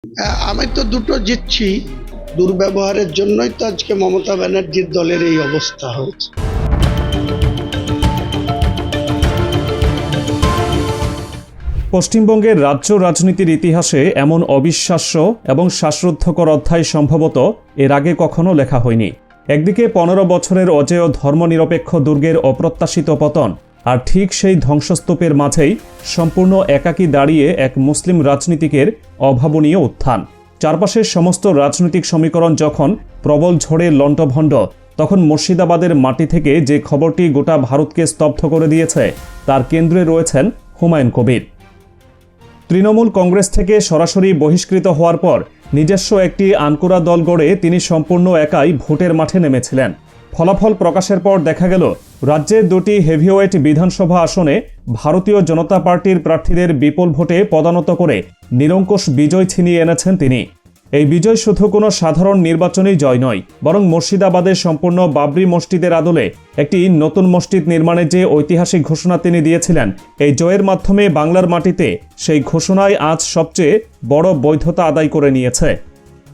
আমি তো দুটো জিতছি। দুর্ব্যবহারের জন্যই তো আজকে মমতা ব্যানার্জির দলের এই অবস্থা হয়েছে। পশ্চিমবঙ্গের রাজ্য রাজনীতির ইতিহাসে এমন অবিশ্বাস্য এবং শ্বাসরুদ্ধকর অধ্যায় সম্ভবত এর আগে কখনো লেখা হয়নি। একদিকে 15 বছরের অজেয় ধর্মনিরপেক্ষ দুর্গের অপ্রত্যাশিত পতন, আর ঠিক সেই ধ্বংসস্তূপের মাঝেই সম্পূর্ণ একাকী দাঁড়িয়ে এক মুসলিম রাজনীতিকের অভাবনীয় উত্থান। চারপাশের সমস্ত রাজনৈতিক সমীকরণ যখন প্রবল ঝড়ে লণ্ডভণ্ড, তখন মুর্শিদাবাদের মাটি থেকে যে খবরটি গোটা ভারতকে স্তব্ধ করে দিয়েছে তার কেন্দ্রে রয়েছেন হুমায়ুন কবির। তৃণমূল কংগ্রেস থেকে সরাসরি বহিষ্কৃত হওয়ার পর নিজস্ব একটি আনকোরা দল গড়ে তিনি সম্পূর্ণ একাই ভোটের মাঠে নেমেছিলেন। ফলাফল প্রকাশের পর দেখা গেল রাজ্যের দুটি হেভিওয়েট বিধানসভা আসনে ভারতীয় জনতা পার্টির প্রার্থীদের বিপুল ভোটে পদানত করে নিরঙ্কুশ বিজয় ছিনিয়ে এনেছেন তিনি। এই বিজয় শুধু কোনো সাধারণ নির্বাচনী জয় নয়, বরং মুর্শিদাবাদের সম্পূর্ণ বাবরি মসজিদের আদলে একটি নতুন মসজিদ নির্মাণের যে ঐতিহাসিক ঘোষণা তিনি দিয়েছিলেন, এই জয়ের মাধ্যমে বাংলার মাটিতে সেই ঘোষণায় আজ সবচেয়ে বড় বৈধতা আদায় করে নিয়েছে।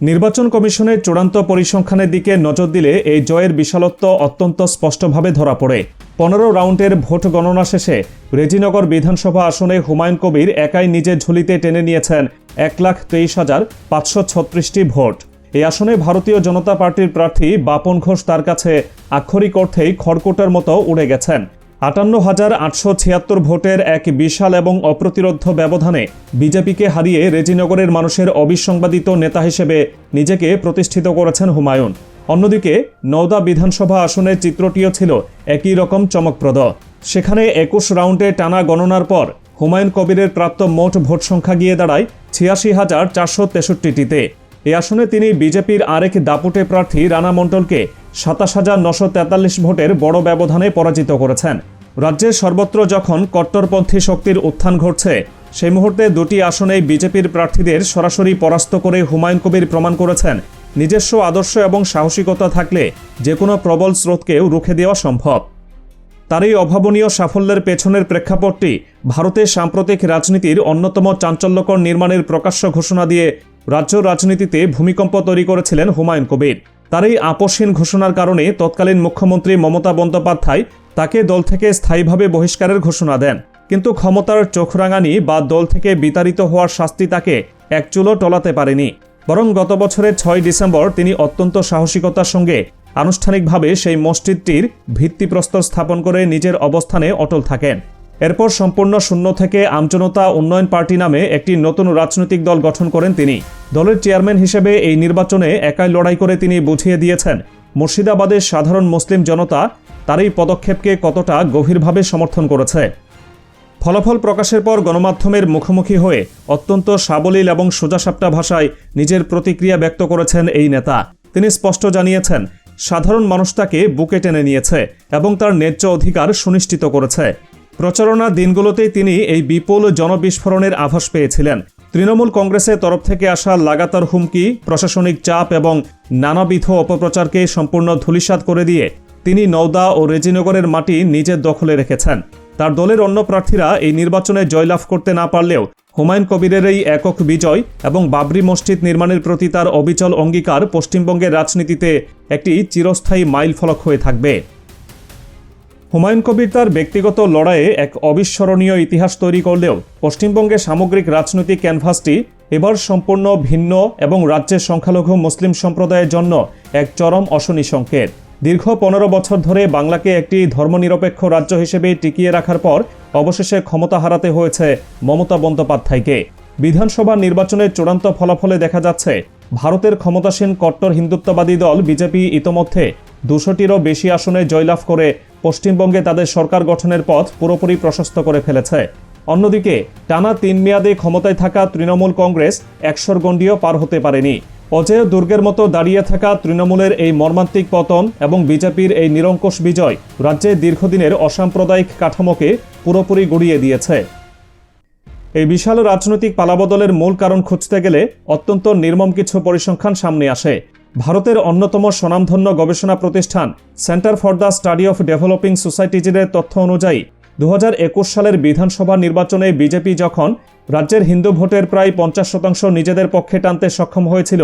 নির্বাচন কমিশনের চূড়ান্ত পরিসংখ্যানের দিকে নজর দিলে এই জয়ের বিশালত্ব অত্যন্ত স্পষ্টভাবে ধরা পড়ে। 15 রাউন্ডের ভোট গণনা শেষে রেজিনগর বিধানসভা আসনে হুমায়ুন কবির একাই নিজের ঝুলিতে টেনে নিয়েছেন 1,23,536টি ভোট। এই আসনে ভারতীয় জনতা পার্টির প্রার্থী বাপন ঘোষ তার কাছে আক্ষরিক অর্থেই খড়কুটার মতো উড়ে গেছেন। 58,876 ভোটের এক বিশাল এবং অপ্রতিরোধ্য ব্যবধানে বিজেপিকে হারিয়ে রেজিনগরের মানুষের অবিসংবাদিত নেতা হিসেবে নিজেকে প্রতিষ্ঠিত করেছেন হুমায়ুন। অন্যদিকে নওদা বিধানসভা আসনের চিত্রটিও ছিল একই রকম চমকপ্রদ। সেখানে 21 রাউন্ডে টানা গণনার পর হুমায়ুন কবিরের প্রাপ্ত মোট ভোট সংখ্যা গিয়ে দাঁড়ায় 86,463টিতে। এই আসনে তিনি বিজেপির আরেক দাপুটে প্রার্থী রানা মণ্ডলকে 27,943 ভোটের বড় ব্যবধানে পরাজিত করেছেন। রাজ্যের সর্বত্র যখন কট্টরপন্থী শক্তির উত্থান ঘটছে, সেই মুহূর্তে দুটি আসনেই বিজেপির প্রার্থীদের সরাসরি পরাস্ত করে হুমায়ুন কবির প্রমাণ করেছেন নিজস্ব আদর্শ এবং সাহসিকতা থাকলে যে কোনো প্রবল স্রোতকেও রুখে দেওয়া সম্ভব। তার এই অভাবনীয় সাফল্যের পেছনের প্রেক্ষাপটটি ভারতের সাম্প্রতিক রাজনীতির অন্যতম চাঞ্চল্যকর নির্মাণের প্রকাশ্য ঘোষণা দিয়ে রাজ্য রাজনীতিতে ভূমিকম্প তৈরি করেছিলেন হুমায়ুন কবির। তার এই আপোষহীন ঘোষণার কারণে তৎকালীন মুখ্যমন্ত্রী মমতা বন্দ্যোপাধ্যায় তাকে দল থেকে স্থায়ীভাবে বহিষ্কারের ঘোষণা দেন। কিন্তু ক্ষমতার চোখরাঙানি বা দল থেকে বিতাড়িত হওয়ার শাস্তি তাকে এক চুলও টলাতে পারেনি। বরং গত বছরের 6 ডিসেম্বর তিনি অত্যন্ত সাহসিকতার সঙ্গে আনুষ্ঠানিকভাবে সেই মসজিদটির ভিত্তিপ্রস্তর স্থাপন করে নিজের অবস্থানে অটল থাকেন। এরপর সম্পূর্ণ শূন্য থেকে আমজনতা উন্নয়ন পার্টি নামে একটি নতুন রাজনৈতিক দল গঠন করেন তিনি। দলের চেয়ারম্যান হিসেবে এই নির্বাচনে একাই লড়াই করে তিনি বুঝিয়ে দিয়েছেন মুর্শিদাবাদের সাধারণ মুসলিম জনতা তার এই পদক্ষেপকে কতটা গভীরভাবে সমর্থন করেছে। ফলাফল প্রকাশের পর গণমাধ্যমের মুখোমুখি হয়ে অত্যন্ত সাবলীল এবং সোজাসাপটা ভাষায় নিজের প্রতিক্রিয়া ব্যক্ত করেছেন এই নেতা। তিনি স্পষ্ট জানিয়েছেন সাধারণ মানুষ তাকে বুকে টেনে নিয়েছে এবং তার ন্যায্য অধিকার সুনিশ্চিত করেছে। প্রচারণার দিনগুলোতেই তিনি এই বিপুল জনবিস্ফোরণের আভাস পেয়েছিলেন। তৃণমূল কংগ্রেসের তরফ থেকে আসা লাগাতার হুমকি, প্রশাসনিক চাপ এবং নানাবিধ অপপ্রচারকে সম্পূর্ণ ধূলিসাৎ করে দিয়ে তিনি নওদা ও রেজিনগরের মাটি নিজের দখলে রেখেছেন। তার দলের অন্য প্রার্থীরা এই নির্বাচনে জয়লাভ করতে না পারলেও হুমায়ুন কবিরের এই একক বিজয় এবং বাবরি মসজিদ নির্মাণের প্রতি তার অবিচল অঙ্গীকার পশ্চিমবঙ্গের রাজনীতিতে একটি চিরস্থায়ী মাইলফলক হয়ে থাকবে। হুমায়ুন কবির তার ব্যক্তিগত লড়াইয়ে এক অবিস্মরণীয় ইতিহাস তৈরি করলেও পশ্চিমবঙ্গের সামগ্রিক রাজনৈতিক ক্যানভাসটি এবার সম্পূর্ণ ভিন্ন এবং রাজ্যের সংখ্যালঘু মুসলিম সম্প্রদায়ের জন্য এক চরম অশনি সংকেত। দীর্ঘ 15 বছর ধরে বাংলাকে একটি ধর্মনিরপেক্ষ রাজ্য হিসেবে টিকিয়ে রাখার পর অবশেষে ক্ষমতা হারাতে হয়েছে মমতা বন্দ্যোপাধ্যায়কে। বিধানসভা নির্বাচনের চূড়ান্ত ফলাফলে দেখা যাচ্ছে ভারতের ক্ষমতাসীন কট্টর হিন্দুত্ববাদী দল বিজেপি ইতোমধ্যে 200টিরও বেশি আসনে জয়লাভ করে পশ্চিমবঙ্গে তাদের সরকার গঠনের পথ পুরোপুরি প্রশস্ত করে ফেলেছে। অন্যদিকে টানা 3 মেয়াদে ক্ষমতায় থাকা তৃণমূল কংগ্রেস 100 গণ্ডিও পার হতে পারেনি। অজেয় দুর্গের মতো দাঁড়িয়ে থাকা তৃণমূলের এই মর্মান্তিক পতন এবং বিজেপির এই নিরঙ্কুশ বিজয় রাজ্যের দীর্ঘদিনের অসাম্প্রদায়িক কাঠামোকে পুরোপুরি গুড়িয়ে দিয়েছে। এই বিশাল রাজনৈতিক পালাবদলের মূল কারণ খুঁজতে গেলে অত্যন্ত নির্মম কিছু পরিসংখ্যান সামনে আসে। ভারতের অন্যতম স্বনামধন্য গবেষণা প্রতিষ্ঠান centre for the study of developing সোসাইটিজের তথ্য অনুযায়ী 2021 সালের বিধানসভা নির্বাচনে বিজেপি যখন রাজ্যের হিন্দু ভোটের প্রায় 50% নিজেদের পক্ষে টানতে সক্ষম হয়েছিল,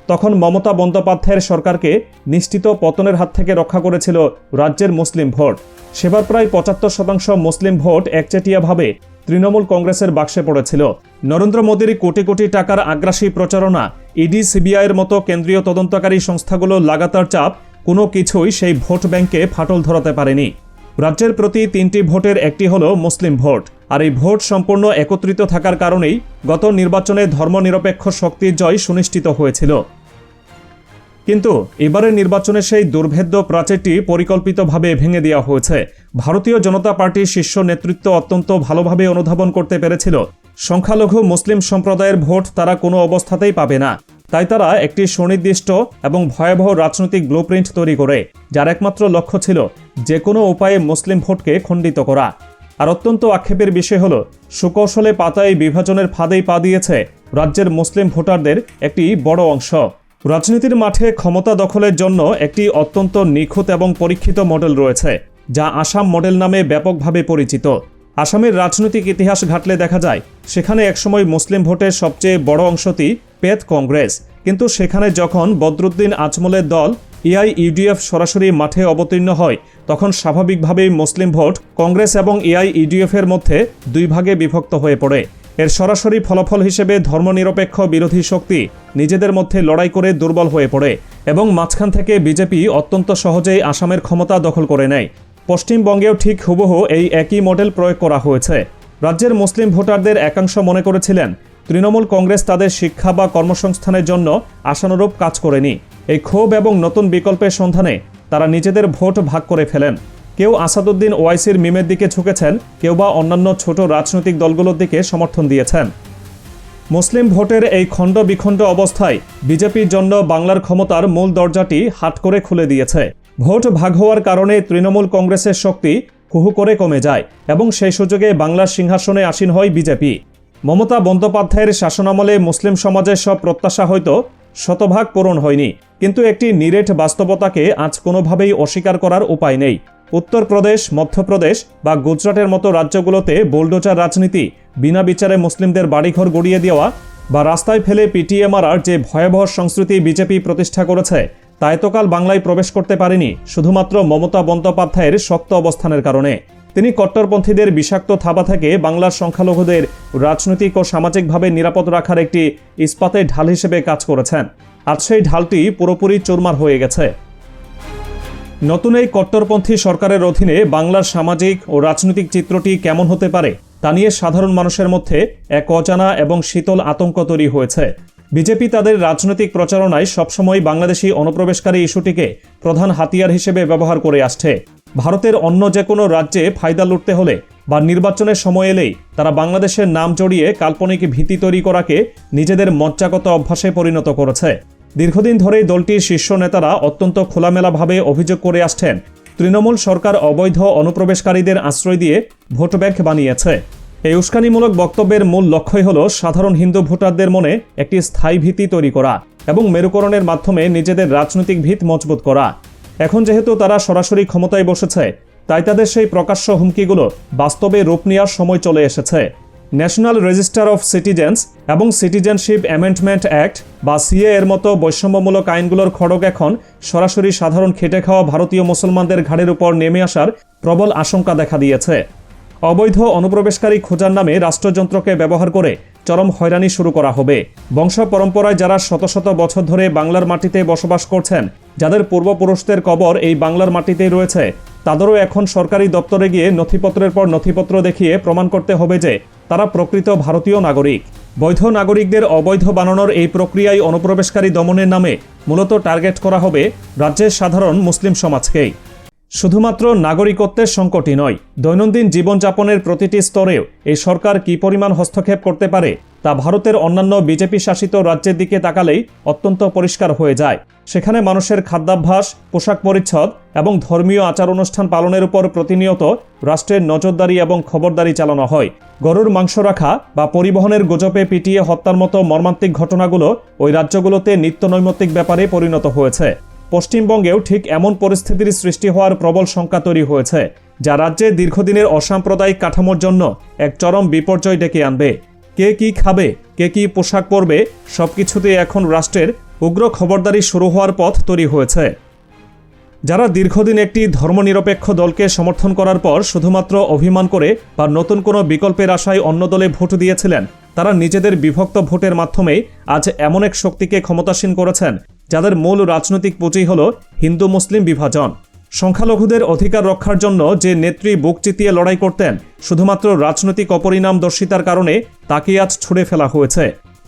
তখন মমতা বন্দ্যোপাধ্যায়ের সরকারকে নিশ্চিত পতনের হাত থেকে রক্ষা করেছিল রাজ্যের মুসলিম ভোট। সেবার প্রায় 75% মুসলিম ভোট একচেটিয়াভাবে তৃণমূল কংগ্রেসের বাক্সে পড়েছিল। নরেন্দ্র মোদীর কোটি কোটি টাকার আগ্রাসী প্রচারণা, ইডি, সিবিআইয়ের মতো কেন্দ্রীয় তদন্তকারী সংস্থাগুলো লাগাতার চাপ কোনো কিছুই সেই ভোট ব্যাংকে ফাটল ধরাতে পারেনি। রাজ্যের প্রতি 3টি ভোটের একটি হলো মুসলিম ভোট, আর এই ভোট সম্পূর্ণ একত্রিত থাকার কারণেই গত নির্বাচনে ধর্মনিরপেক্ষ শক্তির জয় সুনিশ্চিত হয়েছিল। কিন্তু এবারের নির্বাচনে সেই দুর্ভেদ্য প্রাচীরটি পরিকল্পিতভাবে ভেঙে দেওয়া হয়েছে। ভারতীয় জনতা পার্টির শীর্ষ নেতৃত্ব অত্যন্ত ভালোভাবে অনুধাবন করতে পেরেছিল সংখ্যালঘু মুসলিম সম্প্রদায়ের ভোট তারা কোনো অবস্থাতেই পাবে না। তাই তারা একটি সুনির্দিষ্ট এবং ভয়াবহ রাজনৈতিক ব্লুপ্রিন্ট তৈরি করে, যার একমাত্র লক্ষ্য ছিল যে কোনো উপায়ে মুসলিম ভোটকে খণ্ডিত করা। আর অত্যন্ত আক্ষেপের বিষয় হলো, সুকৌশলে পাতায় বিভাজনের ফাঁদেই পা দিয়েছে রাজ্যের মুসলিম ভোটারদের একটি বড় অংশ। রাজনীতির মাঠে ক্ষমতা দখলের জন্য একটি অত্যন্ত নিখুঁত এবং পরীক্ষিত মডেল রয়েছে, যা আসাম মডেল নামে ব্যাপকভাবে পরিচিত। আসামের রাজনৈতিক ইতিহাস ঘাটলে দেখা যায় সেখানে একসময় মুসলিম ভোটের সবচেয়ে বড় অংশটি পেত কংগ্রেস, কিন্তু সেখানে যখন বদরুদ্দিন আজমলের দল এআইইউডিএফ সরাসরি মাঠে অবতীর্ণ হয়, তখন স্বাভাবিকভাবেই মুসলিম ভোট কংগ্রেস এবং এআইইউডিএফ এর মধ্যে দুই ভাগে বিভক্ত হয়ে পড়ে। এর সরাসরি ফলাফল হিসেবে ধর্মনিরপেক্ষ বিরোধী শক্তি নিজেদের মধ্যে লড়াই করে দুর্বল হয়ে পড়ে এবং মাঝখান থেকে বিজেপি অত্যন্ত সহজেই আসামের ক্ষমতা দখল করে নেয়। পশ্চিমবঙ্গেও ঠিক হুবহু এই একই মডেল প্রয়োগ করা হয়েছে। রাজ্যের মুসলিম ভোটারদের একাংশ মনে করেছিলেন তৃণমূল কংগ্রেস তাদের শিক্ষা বা কর্মসংস্থানের জন্য আশানুরূপ কাজ করেনি। এই ক্ষোভ এবং নতুন বিকল্পের সন্ধানে তারা নিজেদের ভোট ভাগ করে ফেলেন। কেউ আসাদুদ্দিন ওয়াইসির মিমের দিকে ঝুঁকেছেন, কেউ বা অন্যান্য ছোট রাজনৈতিক দলগুলোর দিকে সমর্থন দিয়েছেন। মুসলিম ভোটের এই খণ্ড বিখণ্ড অবস্থায় বিজেপির জন্য বাংলার ক্ষমতার মূল দরজাটি হাট করে খুলে দিয়েছে। ভোট ভাগ হওয়ার কারণে তৃণমূল কংগ্রেসের শক্তি হুহু করে কমে যায় এবং সেই সুযোগে বাংলার সিংহাসনে আসীন হয় বিজেপি। মমতা বন্দ্যোপাধ্যায়ের শাসনামলে মুসলিম সমাজের সব প্রত্যাশা হয়তো শতভাগ পূরণ হয়নি, কিন্তু একটি নিরেট বাস্তবতাকে আজ কোনোভাবেই অস্বীকার করার উপায় নেই। উত্তরপ্রদেশ, মধ্যপ্রদেশ বা গুজরাটের মতো রাজ্যগুলোতে বোলডোজার রাজনীতি, বিনা বিচারে মুসলিমদের বাড়িঘর গড়িয়ে দেওয়া বা রাস্তায় ফেলে পিটিয়ে মারার যে ভয়াবহ সংস্কৃতি বিজেপি প্রতিষ্ঠা করেছে, তা এতকাল বাংলায় প্রবেশ করতে পারেনি শুধুমাত্র মমতা বন্দ্যোপাধ্যায়ের শক্ত অবস্থানের কারণে। তিনি কট্টরপন্থীদের বিষাক্ত থাবা থেকে বাংলার সংখ্যালঘুদের রাজনৈতিক ও সামাজিকভাবে নিরাপদ রাখার একটি ইস্পাতের ঢাল হিসেবে কাজ করেছেন। আজ সেই ঢালটি পুরোপুরি চুরমার হয়ে গেছে। নতুন এই কট্টরপন্থী সরকারের অধীনে বাংলার সামাজিক ও রাজনৈতিক চিত্রটি কেমন হতে পারে তা নিয়ে সাধারণ মানুষের মধ্যে এক অজানা এবং শীতল আতঙ্ক তৈরি হয়েছে। বিজেপি তাদের রাজনৈতিক প্রচারণায় সবসময় বাংলাদেশি অনুপ্রবেশকারী ইস্যুটিকে প্রধান হাতিয়ার হিসেবে ব্যবহার করে আসছে। ভারতের অন্য যে কোনো রাজ্যে ফায়দা লুটতে হলে বা নির্বাচনের সময় এলেই তারা বাংলাদেশের নাম জড়িয়ে কাল্পনিক ভীতি তৈরি করাকে নিজেদের মজ্জাগত অভ্যাসে পরিণত করেছে। দীর্ঘদিন ধরেই দলটির শীর্ষ নেতারা অত্যন্ত খোলামেলাভাবে অভিযোগ করে আসছেন তৃণমূল সরকার অবৈধ অনুপ্রবেশকারীদের আশ্রয় দিয়ে ভোট ব্যাংক বানিয়েছে। এই উস্কানিমূলক বক্তব্যের মূল লক্ষ্যই হল সাধারণ হিন্দু ভোটারদের মনে একটি স্থায়ী ভীতি তৈরি করা এবং মেরুকরণের মাধ্যমে নিজেদের রাজনৈতিক ভিত মজবুত করা। এখন যেহেতু তারা সরাসরি ক্ষমতায় বসেছে, তাই তাদের সেই প্রকাশ্য হুমকিগুলো বাস্তবে রূপ নেওয়ার সময় চলে এসেছে। ন্যাশনাল রেজিস্টার অফ সিটিজেন্স এবং সিটিজেনশিপ অ্যামেন্ডমেন্ট অ্যাক্ট বা সিএ এর মতো বৈষম্যমূলক আইনগুলোর খড়গ এখন সরাসরি সাধারণ খেটে খাওয়া ভারতীয় মুসলমানদের ঘাড়ের উপর নেমে আসার প্রবল আশঙ্কা দেখা দিয়েছে। অবৈধ অনুপ্রবেশকারী খোঁজার নামে রাষ্ট্রযন্ত্রকে ব্যবহার করে চরম হয়রানি শুরু করা হবে। বংশ পরম্পরায় যারা শত শত বছর ধরে বাংলার মাটিতে বসবাস করছেন, যাদের পূর্বপুরুষদের কবর এই বাংলার মাটিতেই রয়েছে, তাদেরও এখন সরকারি দপ্তরে গিয়ে নথিপত্রের পর নথিপত্র দেখিয়ে প্রমাণ করতে হবে যে তারা প্রকৃত ভারতীয় নাগরিক। বৈধ নাগরিকদের অবৈধ বানানোর এই প্রক্রিয়ায় অনুপ্রবেশকারী দমনের নামে মূলত টার্গেট করা হবে রাজ্যের সাধারণ মুসলিম সমাজকেই। শুধুমাত্র নাগরিকত্বের সংকটই নয়, দৈনন্দিন জীবনযাপনের প্রতিটি স্তরেও এই সরকার কী পরিমাণ হস্তক্ষেপ করতে পারে তা ভারতের অন্যান্য বিজেপি শাসিত রাজ্যের দিকে তাকালেই অত্যন্ত পরিষ্কার হয়ে যায়। সেখানে মানুষের খাদ্যাভ্যাস, পোশাক পরিচ্ছদ এবং ধর্মীয় আচার অনুষ্ঠান পালনের উপর প্রতিনিয়ত রাষ্ট্রের নজরদারি এবং খবরদারি চালানো হয়। গরুর মাংস রাখা বা পরিবহনের গুজবে পিটিয়ে হত্যার মতো মর্মান্তিক ঘটনাগুলো ওই রাজ্যগুলোতে নিত্যনৈমিত্তিক ব্যাপারে পরিণত হয়েছে। পশ্চিমবঙ্গেও ঠিক এমন পরিস্থিতির সৃষ্টি হওয়ার প্রবল শঙ্কা তৈরি হয়েছে। যা রাজ্যে দীর্ঘদিনের অসাম্প্রদায়িক কাঠামোর জন্য এক চরম বিপর্যয় ডেকে আনবে। কে কি খাবে, কে কি পোশাক পরবে, সবকিছুতেই এখন রাষ্ট্রের উগ্র খবরদারি শুরু হওয়ার পথ তৈরি হয়েছে। যারা দীর্ঘদিন একটি ধর্মনিরপেক্ষ দলকে সমর্থন করার পর শুধুমাত্র অভিমান করে বা নতুন কোনো বিকল্পের আশায় অন্য দলে ভোট দিয়েছিলেন, তারা নিজেদের বিভক্ত ভোটের মাধ্যমে আজ এমন এক শক্তিকে ক্ষমতাসীন করেছেন যাদের মূল রাজনৈতিক পুঁজি হল হিন্দু মুসলিম বিভাজন। সংখ্যালঘুদের অধিকার রক্ষার জন্য যে নেত্রী বুক চিতিয়ে লড়াই করতেন, শুধুমাত্র রাজনৈতিক অপরিণামদর্শিতার কারণে তাকে আজ ছুড়ে ফেলা হয়েছে।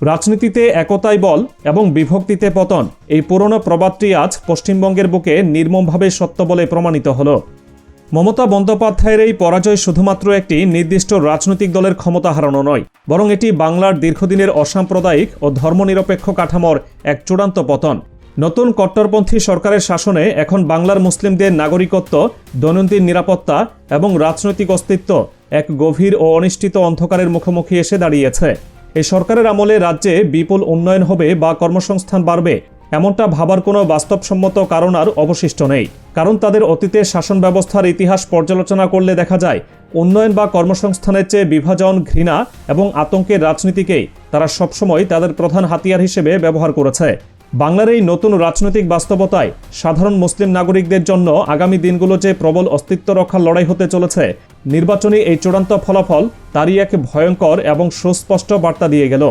রাজনীতিতে একতাই বল এবং বিভক্তিতে পতন, এই পুরনো প্রবাদটি আজ পশ্চিমবঙ্গের বুকে নির্মমভাবে সত্য বলে প্রমাণিত হল। মমতা বন্দ্যোপাধ্যায়ের এই পরাজয় শুধুমাত্র একটি নির্দিষ্ট রাজনৈতিক দলের ক্ষমতা হারানো নয়, বরং এটি বাংলার দীর্ঘদিনের অসাম্প্রদায়িক ও ধর্মনিরপেক্ষ কাঠামোর এক চূড়ান্ত পতন। নতুন কট্টরপন্থী সরকারের শাসনে এখন বাংলার মুসলিমদের নাগরিকত্ব, দৈনন্দিন নিরাপত্তা এবং রাজনৈতিক অস্তিত্ব এক গভীর ও অনিশ্চিত অন্ধকারের মুখোমুখি এসে দাঁড়িয়েছে। এই সরকারের আমলে রাজ্যে বিপুল উন্নয়ন হবে বা কর্মসংস্থান বাড়বে, এমনটা ভাবার কোনো বাস্তবসম্মত কারণ আর অবশিষ্ট নেই। কারণ তাদের অতীতের শাসন ব্যবস্থার ইতিহাস পর্যালোচনা করলে দেখা যায়, উন্নয়ন বা কর্মসংস্থানের চেয়ে বিভাজন, ঘৃণা এবং আতঙ্কের রাজনীতিকেই তারা সবসময় তাদের প্রধান হাতিয়ার হিসেবে ব্যবহার করেছে। বাংলার এই নতুন রাজনৈতিক বাস্তবতায় সাধারণ মুসলিম নাগরিকদের জন্য আগামী দিনগুলো যে প্রবল অস্তিত্ব রক্ষার লড়াই হতে চলেছে, নির্বাচনী এই চূড়ান্ত ফলাফল তারই এক ভয়ঙ্কর এবং সুস্পষ্ট বার্তা দিয়ে গেল।